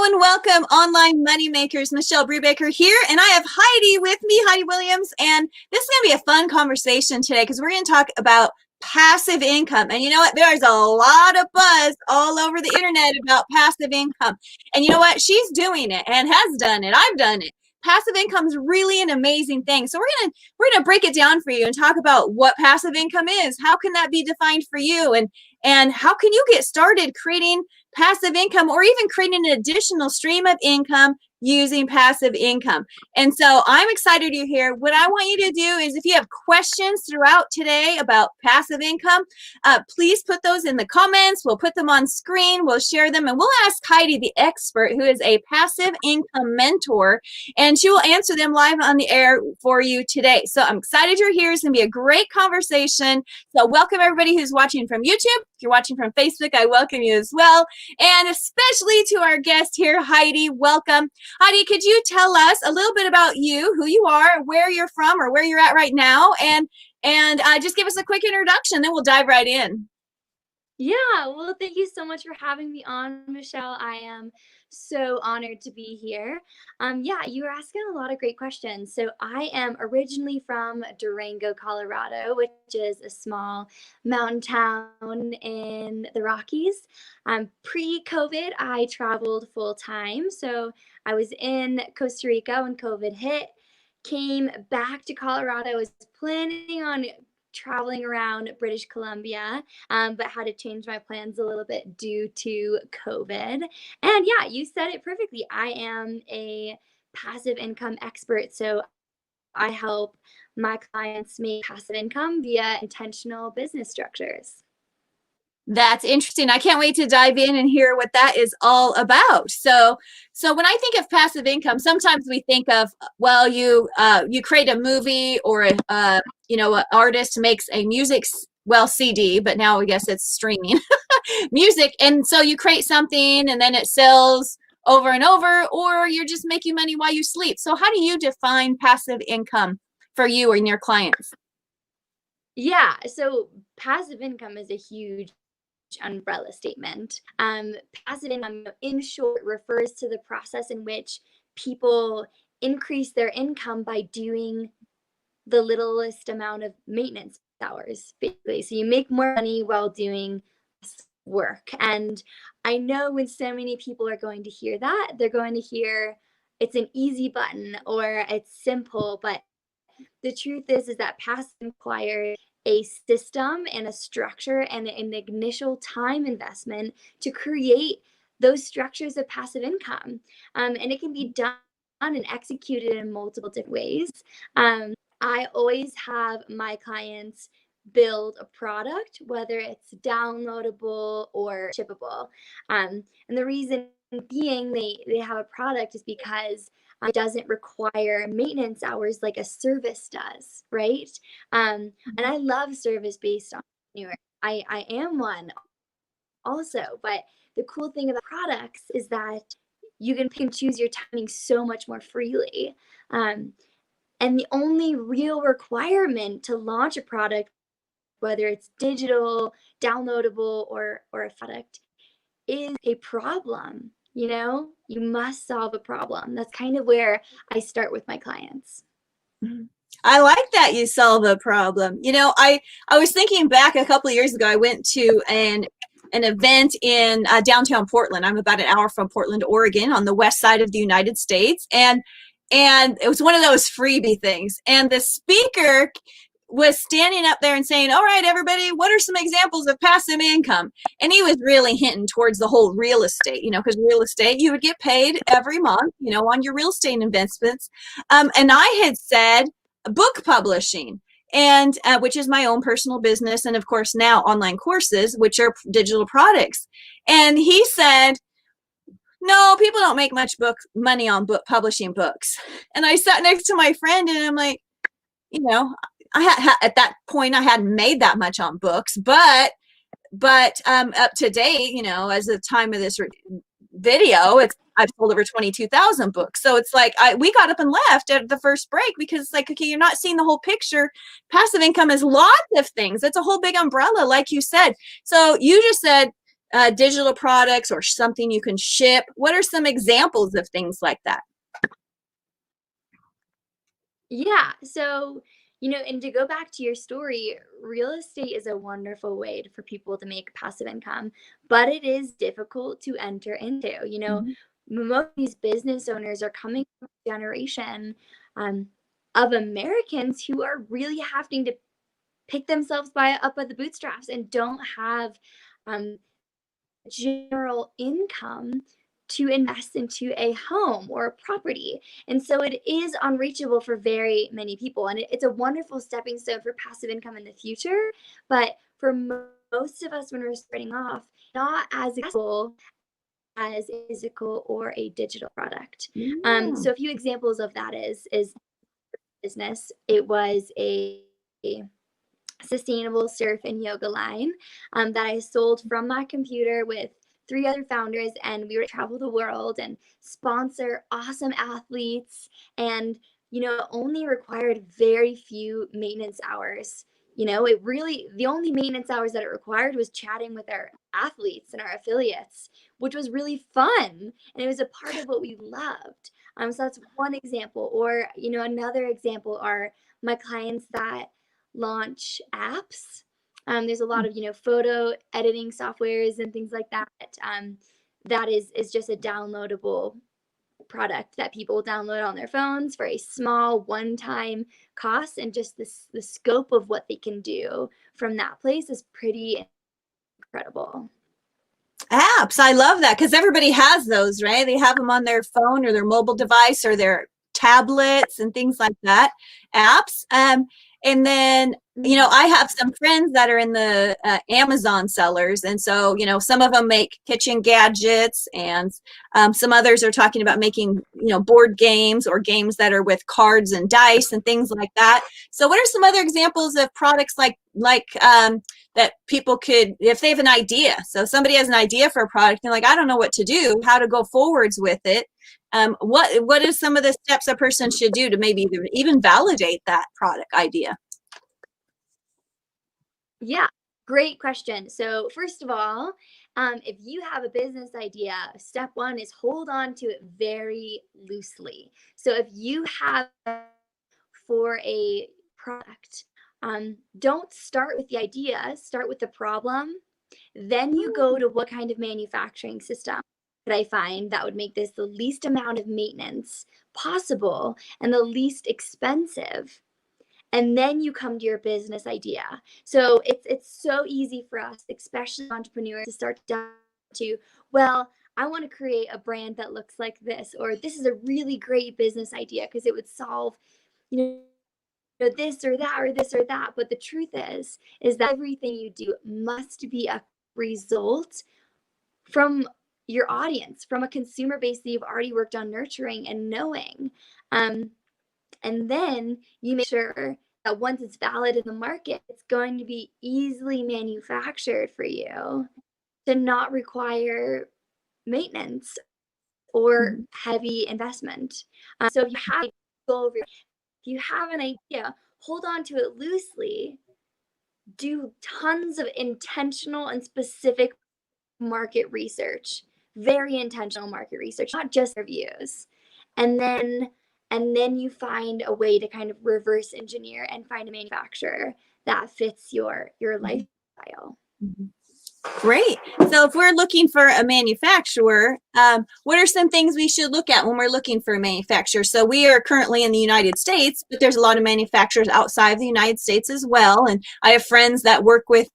and welcome, online money makers. Michelle Brubaker here, and I have Heidi with me, Heidi Williams, and this is going to be a fun conversation today because we're going to talk about passive income. And you know what? There's a lot of buzz all over the internet about passive income. And you know what? She's doing it and has done it. I've done it. Passive income is really an amazing thing. So we're gonna break it down for you and talk about what passive income is. How can that be defined for you, and how can you get started creating passive income or even creating an additional stream of income using passive income. And so I'm excited you're here. What I want you to do is, if you have questions throughout today about passive income, please put those in the comments. We'll put them on screen. We'll share them, and we'll ask Heidi, the expert, who is a passive income mentor, and she will answer them live on the air for you today. So I'm excited you're here. It's going to be a great conversation. So welcome everybody who's watching from YouTube. If you're watching from Facebook, I welcome you as well. And especially to our guest here, Heidi, welcome. Heidi, could you tell us a little bit about you, who you are, where you're from, or where you're at right now, and just give us a quick introduction, then we'll dive right in. Yeah, well, thank you so much for having me on, Michelle. I am so honored to be here. Yeah, you were asking a lot of great questions. So I am originally from Durango, Colorado, which is a small mountain town in the Rockies. Pre-COVID, I traveled full time. So I was in Costa Rica when COVID hit, came back to Colorado, was planning on traveling around British Columbia, but had to change my plans a little bit due to COVID. And yeah, you said it perfectly. I am a passive income expert. So I help my clients make passive income via intentional business structures. That's interesting. I can't wait to dive in and hear what that is all about. So when I think of passive income, sometimes we think of, well, you create a movie, or an artist makes a CD, but now I guess it's streaming music, and so you create something and then it sells over and over, or you're just making money while you sleep. So how do you define passive income for you and your clients? Yeah, so passive income is a huge umbrella statement. Passive income, in short, refers to the process in which people increase their income by doing the littlest amount of maintenance hours, basically. So you make more money while doing work. And I know when so many people are going to hear that, they're going to hear it's an easy button or it's simple, but the truth is that passive requires a system and a structure and an initial time investment to create those structures of passive income. And it can be done and executed in multiple different ways. I always have my clients build a product, whether it's downloadable or shippable. And the reason being they have a product is because it doesn't require maintenance hours like a service does, right? And I love service-based entrepreneurs. I am one also, but the cool thing about products is that you can pick and choose your timing so much more freely. And the only real requirement to launch a product, whether it's digital, downloadable, or a product, is a problem. You must solve a problem. That's kind of where I start with my clients. I like that you solve a problem. I was thinking back a couple of years ago. I went to an event in downtown Portland. I'm about an hour from Portland, Oregon, on the west side of the United States, and it was one of those freebie things. And the speaker was standing up there and saying, all right, everybody, what are some examples of passive income? And he was really hinting towards the whole real estate, because real estate, you would get paid every month, on your real estate investments. And I had said book publishing, and which is my own personal business. And of course, now online courses, which are digital products. And he said, no, people don't make much money on publishing books. And I sat next to my friend and I'm like, at that point, I hadn't made that much on books, but up to date, as the time of this video, I've sold over 22,000 books. So it's like we got up and left at the first break because it's like, okay, you're not seeing the whole picture. Passive income is lots of things. It's a whole big umbrella, like you said. So you just said digital products or something you can ship? What are some examples of things like that? Yeah. So, and to go back to your story, real estate is a wonderful way for people to make passive income, but it is difficult to enter into. Mhm. Most of these business owners are coming from a generation um, of Americans who are really having to pick themselves up by the bootstraps and don't have um, general income to invest into a home or a property. And so it is unreachable for very many people. And it's a wonderful stepping stone for passive income in the future. But for most of us, when we're starting off, not as accessible as a physical or a digital product. Yeah. So a few examples of that is business. It was a sustainable surf and yoga line that I sold from my computer with three other founders, and we would travel the world and sponsor awesome athletes, and only required very few maintenance hours. It really, the only maintenance hours that it required was chatting with our athletes and our affiliates, which was really fun, and it was a part of what we loved. So that's one example. Or another example are my clients that launch apps. There's a lot of photo editing softwares and things like that. That is just a downloadable product that people download on their phones for a small one-time cost, and just the scope of what they can do from that place is pretty incredible. Apps. I love that because everybody has those, right? They have them on their phone or their mobile device or their tablets and things like that. Apps. And then, I have some friends that are in the Amazon sellers. And so, some of them make kitchen gadgets, and some others are talking about making, board games or games that are with cards and dice and things like that. So what are some other examples of products that people could, if they have an idea? So somebody has an idea for a product and like, I don't know what to do, how to go forwards with it. What is some of the steps a person should do to maybe even validate that product idea? Yeah, great question. So first of all, if you have a business idea, step one is hold on to it very loosely. So if you have for a product, don't start with the idea, start with the problem. Then you go to what kind of manufacturing system could I find that would make this the least amount of maintenance possible and the least expensive. And then you come to your business idea. So it's so easy for us, especially entrepreneurs, to start to, well, I want to create a brand that looks like this, or this is a really great business idea because it would solve, you this or that or this or that. But the truth is that everything you do must be a result from your audience, from a consumer base that you've already worked on nurturing and knowing. And then you make sure that once it's valid in the market, it's going to be easily manufactured for you to not require maintenance or Mhm. heavy investment. So if you have go over, if you have an idea, hold on to it loosely. Do tons of intentional and specific market research, very intentional market research, not just reviews. And then you find a way to kind of reverse engineer and find a manufacturer that fits your lifestyle. Mhm. Great. So if we're looking for a manufacturer, what are some things we should look at when we're looking for a manufacturer? So we are currently in the United States, but there's a lot of manufacturers outside of the United States as well. And I have friends that work with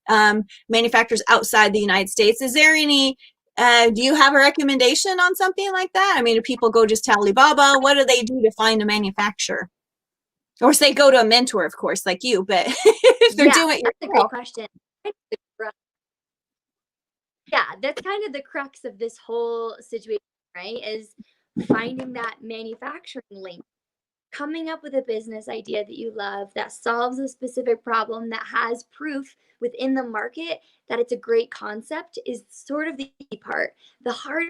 manufacturers outside the United States. Is there any, do you have a recommendation on something like that? I mean, do people go just to Alibaba? What do they do to find a manufacturer? Or say go to a mentor, of course, like you, but if they're Yeah, doing it that's a great yourself. question. Yeah, that's kind of the crux of this whole situation, right? Is finding that manufacturing link, coming up with a business idea that you love that solves a specific problem that has proof within the market that it's a great concept is sort of the easy part. The hard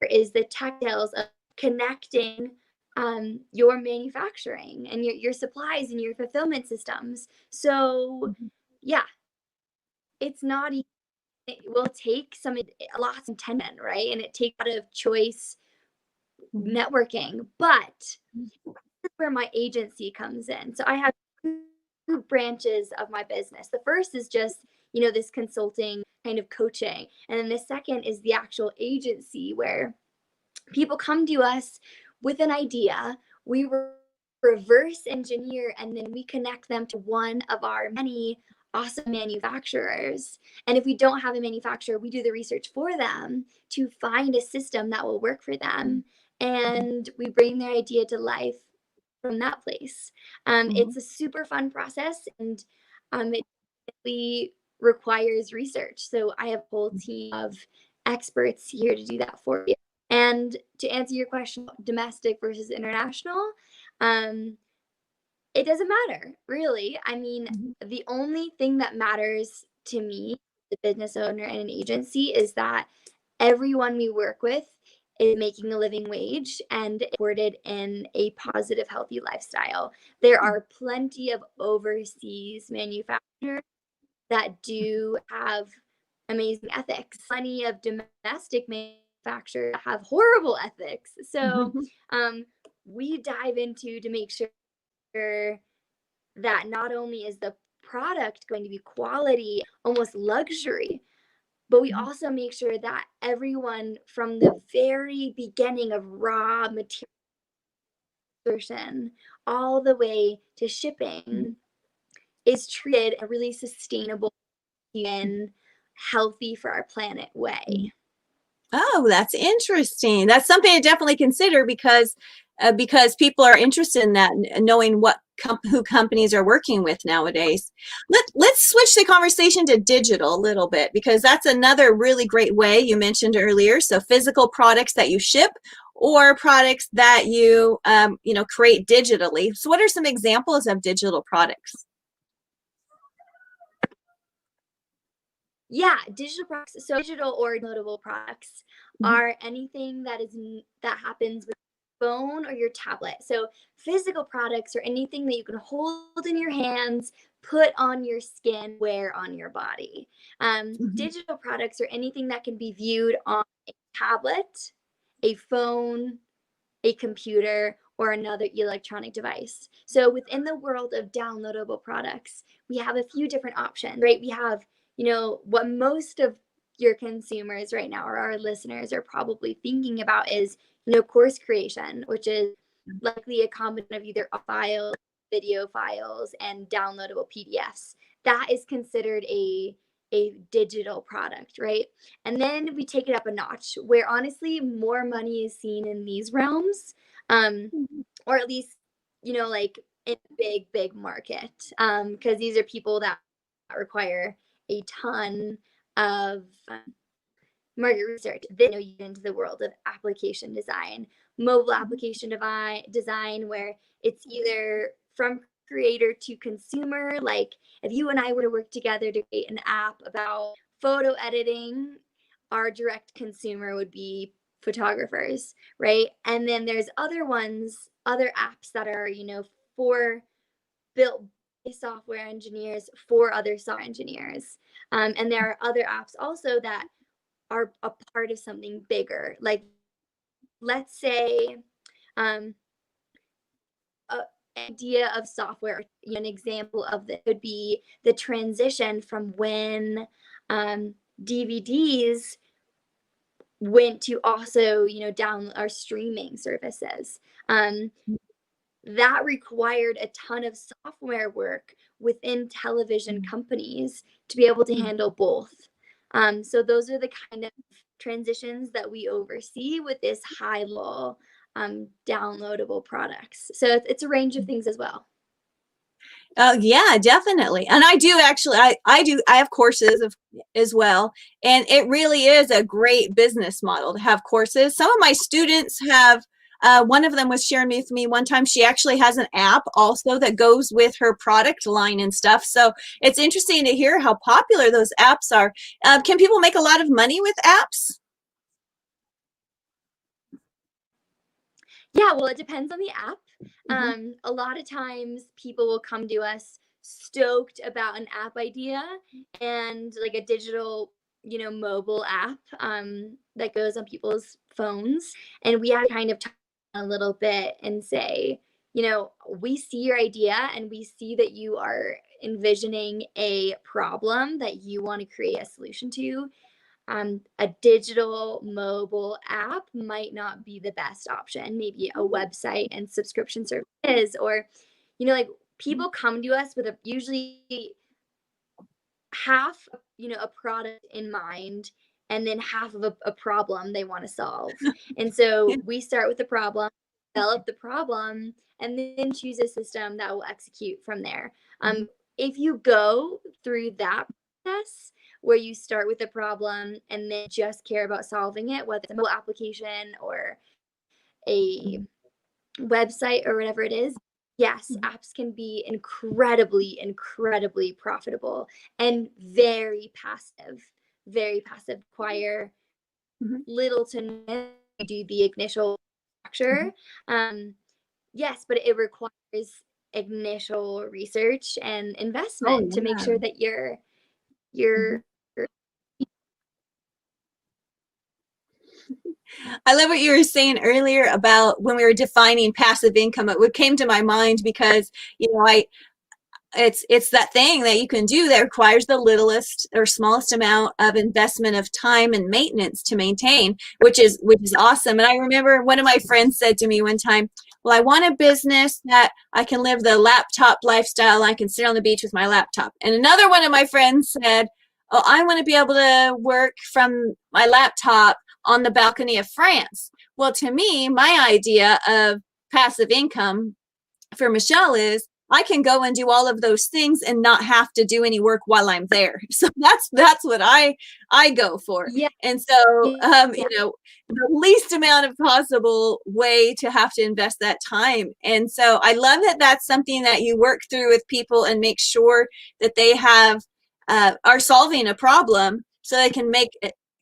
part is the tactiles of connecting your manufacturing and your supplies and your fulfillment systems. So yeah, it's not easy. it will take a lot of intention, right? And it takes a lot of choice networking. But this is where my agency comes in. So I have two branches of my business. The first is just, this consulting kind of coaching. And then the second is the actual agency where people come to us with an idea. We reverse engineer, and then we connect them to one of our many awesome manufacturers. And if we don't have a manufacturer, we do the research for them to find a system that will work for them. And we bring their idea to life from that place. It's a super fun process, and it really requires research. So I have a whole team of experts here to do that for you. And to answer your question, domestic versus international, it doesn't matter, really. I mean, the only thing that matters to me, the business owner and an agency, is that everyone we work with is making a living wage and supported in a positive, healthy lifestyle. There are plenty of overseas manufacturers that do have amazing ethics, plenty of domestic manufacturers that have horrible ethics. So we dive into to make sure that not only is the product going to be quality, almost luxury, but we also make sure that everyone from the very beginning of raw material all the way to shipping is treated in a really sustainable and healthy for our planet way. Oh, that's interesting. That's something to definitely consider because people are interested in that, knowing who companies are working with nowadays. Let's switch the conversation to digital a little bit, because that's another really great way you mentioned earlier. So physical products that you ship or products that you create digitally. So what are some examples of digital products? Yeah, digital products. So digital or downloadable products are anything that happens with your phone or your tablet. So physical products are anything that you can hold in your hands, put on your skin, wear on your body. Digital products are anything that can be viewed on a tablet, a phone, a computer, or another electronic device. So within the world of downloadable products, we have a few different options, right? We have, what most of your consumers right now, or our listeners, are probably thinking about is, course creation, which is likely a combination of either files, video files, and downloadable PDFs. That is considered a digital product, right? And then we take it up a notch where honestly more money is seen in these realms, or at least, like in a big market, because these are people that require a ton of market research. Then you get into the world of application design, mobile application design, where it's either from creator to consumer. Like if you and I were to work together to create an app about photo editing, our direct consumer would be photographers, right? And then there's other apps that are, for built by software engineers for other software engineers. And there are other apps also that are a part of something bigger. Like, let's say, an idea of software, an example of that could be the transition from when DVDs went to also, down our streaming services. That required a ton of software work within television companies to be able to handle both. So those are the kind of transitions that we oversee with this high-level downloadable products. So it's a range of things as well. Yeah, definitely. And I do actually, I have courses as well. And it really is a great business model to have courses. Some of my students have, one of them was sharing with me one time, she actually has an app also that goes with her product line and stuff. So it's interesting to hear how popular those apps are. Can people make a lot of money with apps? Yeah, well, it depends on the app. A lot of times people will come to us stoked about an app idea and like a digital, mobile app that goes on people's phones. And we had to kind of talk a little bit and say, we see your idea and we see that you are envisioning a problem that you want to create a solution to. A digital mobile app might not be the best option. Maybe a website and subscription services, or, like people come to us with usually half, a product in mind and then half of a problem they want to solve. And so we start with the problem, develop the problem, and then choose a system that will execute from there. If you go through that process where you start with the problem and then just care about solving it, whether it's a mobile application or a website or whatever it is, yes, apps can be incredibly, incredibly profitable and very passive, require little to no do the initial structure. Yes, but it requires initial research and investment to make sure that you're I love what you were saying earlier about when we were defining passive income. It came to my mind because, it's that thing that you can do that requires the littlest or smallest amount of investment of time and maintenance to maintain, which is awesome. And I remember one of my friends said to me one time, well, I want a business that I can live the laptop lifestyle. I can sit on the beach with my laptop. And another one of my friends said, oh, I want to be able to work from my laptop on the balcony of France. Well, to me, my idea of passive income for Michelle is I can go and do all of those things and not have to do any work while I'm there. So that's what I go for. Yeah. And so, the least amount of possible way to have to invest that time. And so I love that that's something that you work through with people and make sure that they are solving a problem so they can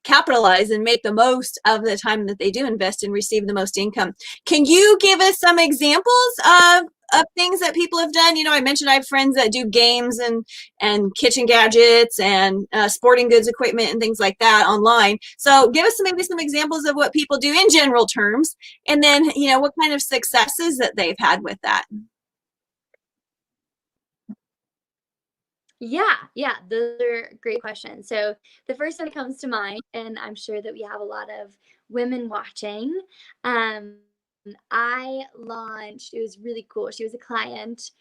capitalize and make the most of the time that they do invest and receive the most income. Can you give us some examples of things that people have done? I mentioned I have friends that do games and kitchen gadgets and sporting goods equipment and things like that online. So give us maybe some examples of what people do in general terms, and then what kind of successes that they've had with that. Yeah, those are great questions. So the first one that comes to mind, and I'm sure that we have a lot of women watching, I launched, it was really cool. She was a client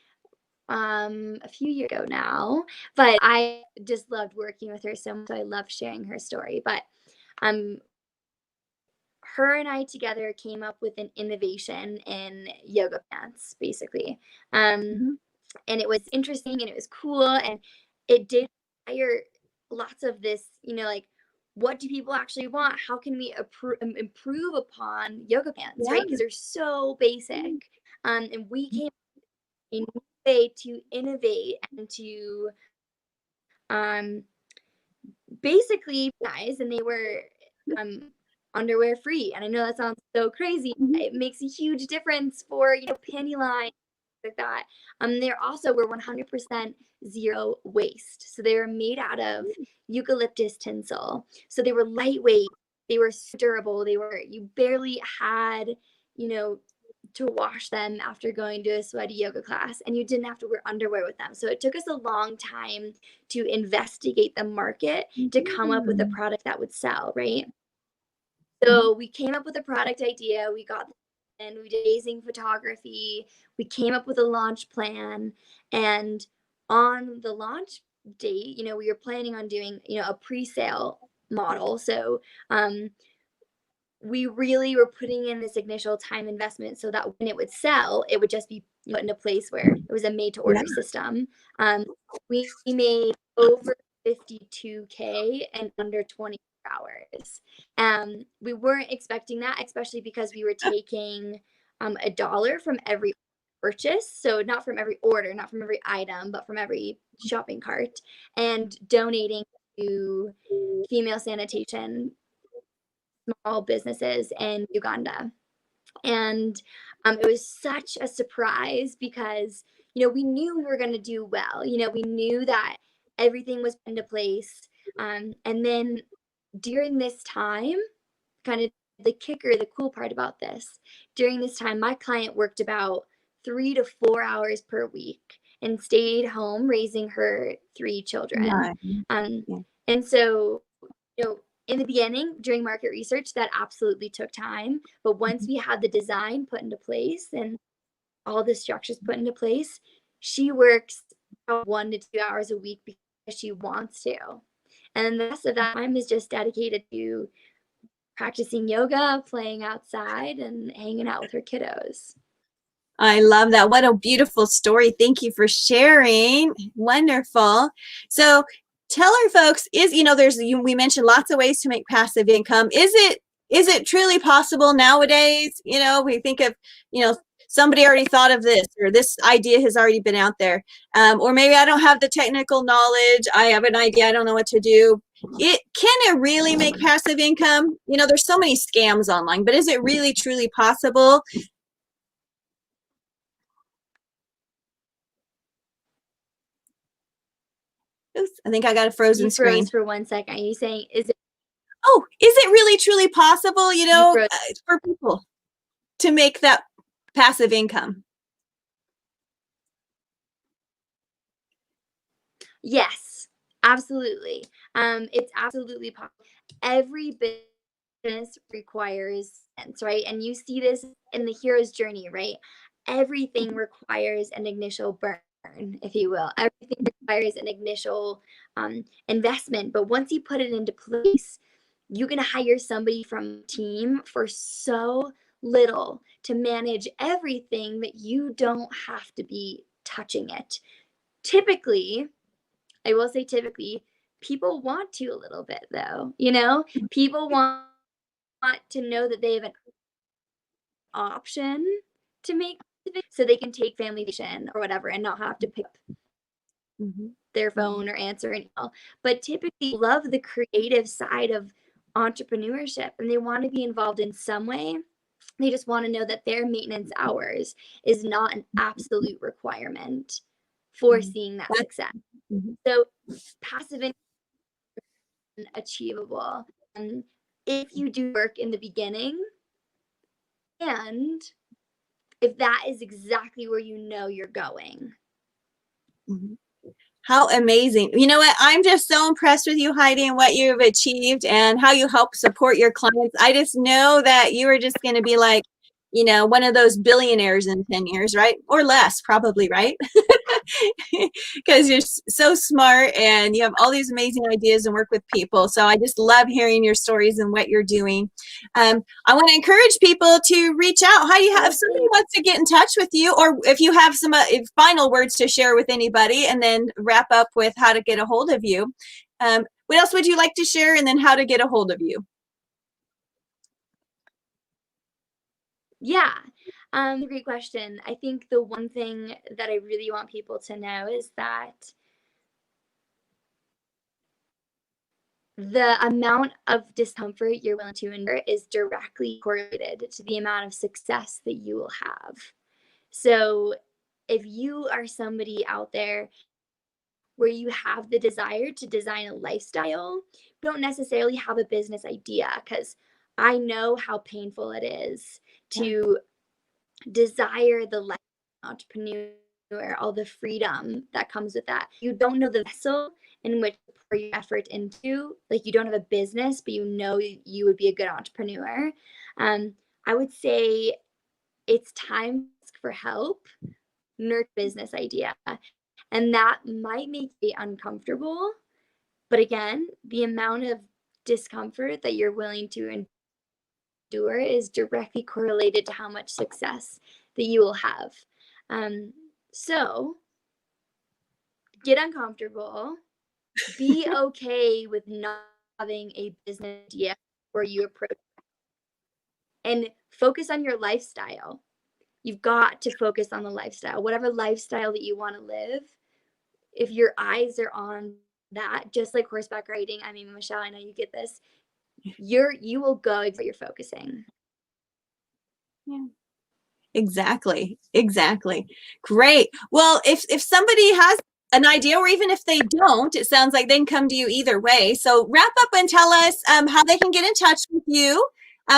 a few years ago now, but I just loved working with her so much. So I love sharing her story. But her and I together came up with an innovation in yoga pants, basically. And it was interesting and it was cool, and it did require lots of this, like, what do people actually want? How can we improve upon yoga pants, right? Because they're so basic. And we came up with a new way to innovate and to basically guys, and they were underwear free. And I know that sounds so crazy. It makes a huge difference for panty line, like that. They also were 100% zero waste. So they were made out of eucalyptus tinsel. So they were lightweight, they were durable, you barely had, to wash them after going to a sweaty yoga class, and you didn't have to wear underwear with them. So it took us a long time to investigate the market to come up with a product that would sell, right? So we came up with a product idea, we got and we did amazing photography. We came up with a launch plan, and on the launch date, we were planning on doing, a pre-sale model. So we really were putting in this initial time investment so that when it would sell, it would just be put in a place where it was a made-to-order system. We made over 52K in under 24 hours. We weren't expecting that, especially because we were taking $1 from every purchase. So not from every order, not from every item, but from every shopping cart, and donating to female sanitation small businesses in Uganda. And it was such a surprise because, we knew we were going to do well. We knew that everything was into place. And then during this time, kind of the kicker, the cool part about this, during this time, my client worked about 3 to 4 hours per week and stayed home raising her 3 children. Nice. Um, Yeah. and so, in the beginning, during market research, that absolutely took time. But once we had the design put into place and all the structures put into place, she works about 1 to 2 hours a week because she wants to. And the rest of that time is just dedicated to practicing yoga, playing outside, and hanging out with her kiddos. I love that. What a beautiful story. Thank you for sharing. Wonderful. So tell our folks, we mentioned lots of ways to make passive income. Is it truly possible nowadays? We think of, somebody already thought of this, or this idea has already been out there. Or maybe I don't have the technical knowledge. I have an idea. I don't know what to do. Can it really make passive income? There's so many scams online, but is it really truly possible? Oops, I think I got a frozen screen. You froze for 1 second. Are you saying, is it? Oh, is it really truly possible, for people to make that passive income? Yes, absolutely. It's absolutely possible. Every business requires sense, right? And you see this in the hero's journey, right? Everything requires an initial burn, if you will. Everything requires an initial investment. But once you put it into place, you can hire somebody from a team for so little to manage everything that you don't have to be touching it. Typically, I will say typically, people want to a little bit though, people want to know that they have an option to make so they can take family vacation or whatever and not have to pick up their phone or answer an email. But typically love the creative side of entrepreneurship and they want to be involved in some way. They just want to know that their maintenance hours is not an absolute requirement for seeing that success. So passive income is achievable if you do work in the beginning and if that is exactly where you're going. How amazing. You know what? I'm just so impressed with you, Heidi, and what you've achieved and how you help support your clients. I just know that you are just going to be like, one of those billionaires in 10 years, right? Or less, probably, right? Because you're so smart and you have all these amazing ideas and work with people. So I just love hearing your stories and what you're doing. I want to encourage people to reach out. Heidi, if somebody wants to get in touch with you, or if you have some final words to share with anybody, and then wrap up with how to get a hold of you. What else would you like to share, and then how to get a hold of you? Yeah, great question. I think the one thing that I really want people to know is that the amount of discomfort you're willing to endure is directly correlated to the amount of success that you will have. So if you are somebody out there where you have the desire to design a lifestyle, you don't necessarily have a business idea, because I know how painful it is to desire the life of an entrepreneur, all the freedom that comes with that. You don't know the vessel in which to pour your effort into. Like, you don't have a business, but you would be a good entrepreneur. I would say it's time to ask for help, nurture business idea. And that might make you uncomfortable. But again, the amount of discomfort that you're willing to endure is directly correlated to how much success that you will have. So get uncomfortable, be okay with not having a business idea where you approach, and focus on your lifestyle. You've got to focus on the lifestyle, whatever lifestyle that you want to live. If your eyes are on that, just like horseback riding, I mean, Michelle, I know you get this. You will go where you're focusing. Yeah. Exactly. Great. Well, if somebody has an idea, or even if they don't, it sounds like they can come to you either way. So wrap up and tell us how they can get in touch with you.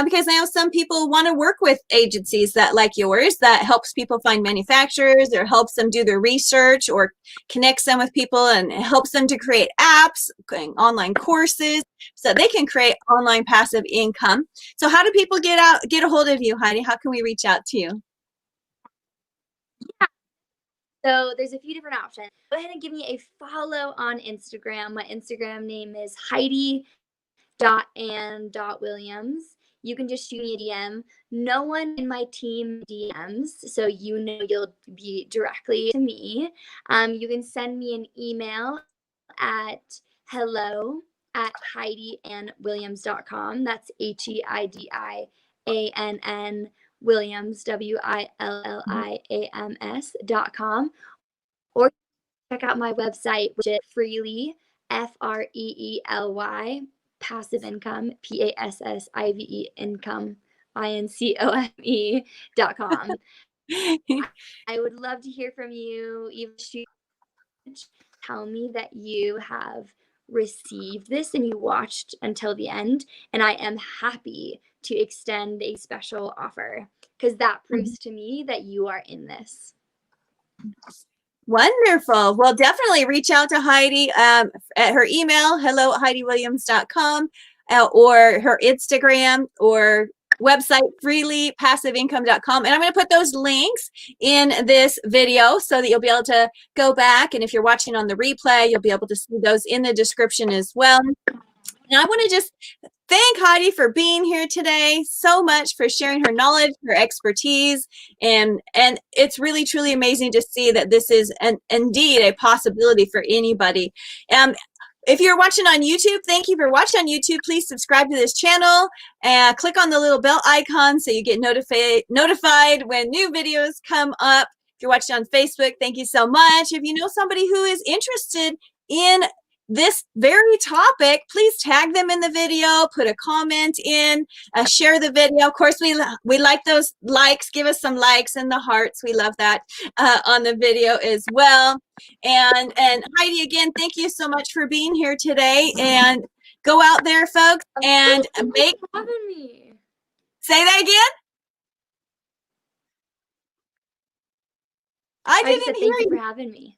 Because I know some people want to work with agencies that like yours that helps people find manufacturers or helps them do their research or connects them with people and helps them to create apps, online courses, so they can create online passive income. So how do people get a hold of you, Heidi? How can we reach out to you? So there's a few different options. Go ahead and give me a follow on Instagram. My Instagram name is Heidi.and.Williams. You can just shoot me a DM. No one in my team DMs, so you'll be directly to me. You can send me an email at hello@HeidiAnnWilliams.com. That's HEIDIANN Williams, WILLIAMS.com. Or check out my website, which is Freely, FREELY, passive income, PASSIVE income, INCOME.com. I would love to hear from you. Even tell me that you have received this and you watched until the end, and I am happy to extend a special offer because that proves to me that you are in this. Wonderful. Well, definitely reach out to Heidi at her email, hello@HeidiWilliams.com, or her Instagram or website, freelypassiveincome.com. And I'm going to put those links in this video so that you'll be able to go back. And if you're watching on the replay, you'll be able to see those in the description as well. And I want to just thank Heidi for being here today, so much for sharing her knowledge, her expertise, and it's really, truly amazing to see that this is indeed a possibility for anybody. If you're watching on YouTube, thank you for watching on YouTube. Please subscribe to this channel and click on the little bell icon so you get notified when new videos come up. If you're watching on Facebook, thank you so much. If you know somebody who is interested in this very topic, please tag them in the video, put a comment in, share the video. Of course, we like those likes. Give us some likes and the hearts. We love that on the video as well. And Heidi, again, thank you so much for being here today. And go out there, folks, and make. Having me. Say that again. I didn't hear you. Thank you for having me.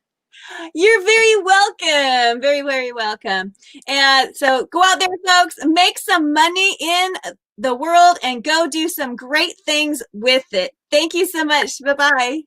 You're very welcome. Very, very welcome. And so go out there, folks, make some money in the world and go do some great things with it. Thank you so much. Bye-bye.